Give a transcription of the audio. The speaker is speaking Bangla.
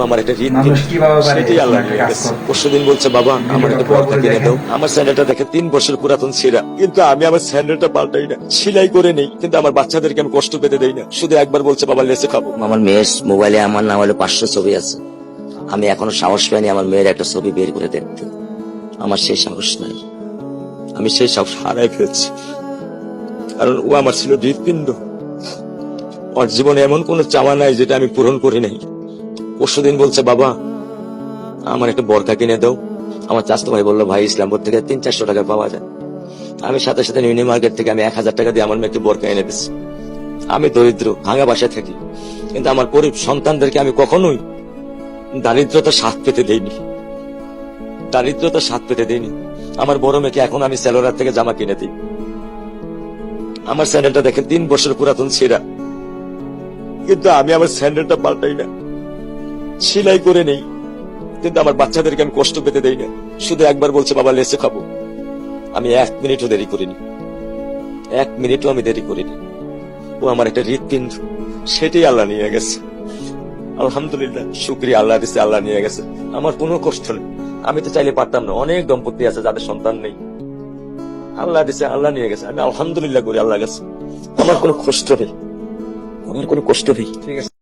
আমার একটা ঋণ মানুষ কিভাবে পারে সেটাই আল্লাহ নিয়ে কাজ গেছে। করতে? পরশুদিন বলছে বাবা আমার একটা পর্দা কিনে দাও। আমার স্যান্ডেলটা দেখে 3 বছর পুরাতন ছেঁড়া, কিন্তু আমি আমার স্যান্ডেলটা পাল্টাই না, সেলাই করে নেই, কিন্তু আমার বাচ্চাদেরকে আমি কষ্ট পেতে দেই না। শুধু একবার বলছে বাবা লেসে খাবো। আমার মেয়ের মোবাইলে আমার নাম হলো 500 ছবি আছে। আমি এখনো সাহস পাইনি আমার মেয়ের একটা ছবি বের করে দেখতে। আমার সেই সাহস নাই। আমি সেই সব হারাই ফেলছি, কারণ ও আমার ছিল হৃৎপিণ্ড। ওর জীবনে এমন কোন চাওয়া নাই যেটা আমি পূরণ করি নাই। পরশুদিন বলছে বাবা আমার একটা বরকা কিনে দাও। আমার চাচাতো ভাই বললো ভাই ইসলামপুর থেকে 300-400 টাকা পাওয়া যায়। আমি সাথে সাথে নিউ মার্কেট থেকে আমি 1000 টাকা দিয়ে আমার মেয়েকে বরকা এনে দিচ্ছি। আমি দরিদ্র, ভাঙা বাসায় থাকি, কিন্তু আমার সন্তানদেরকে আমি কখনোই দারিদ্রতা স্বাদ পেতে দেইনি। দারিদ্রতা স্বাদ পেতে দেইনি। আমার বড় মেয়েকে এখন আমি সেলোরার থেকে জামা কিনে দিই। আমার স্যান্ডেলটা দেখেন 3 বছর পুরাতন ছেঁড়া, কিন্তু আমি আমার স্যান্ডেলটা পাল্টাই না, সেলাই করে নেই, কিন্তু আমার বাচ্চাদেরকে আমি কষ্ট পেতে দেই না। শুধু একবার বলছে বাবা লেসে খাবো। আমি 1 মিনিটও দেরি করিনি, 1 মিনিটও আমি দেরি করিনি। ও আমার একটা হৃৎপিণ্ড, সেটাই আল্লাহ নিয়ে গেছে। আলহামদুলিল্লাহ, শুকরিয়া, আল্লাহ দিছে, আল্লাহ নিয়ে গেছে। আমার কোনো কষ্ট নেই। আমি তো চাইলে পারতাম না। অনেক দম্পতি আছে যাদের সন্তান নেই, আল্লাহ দিছে, আল্লাহ নিয়ে গেছে। আমি আলহামদুলিল্লাহ করি আল্লাহ গেছে। আমার কোনো কষ্ট নেই, আমার কোনো কষ্ট নেই। ঠিক আছে।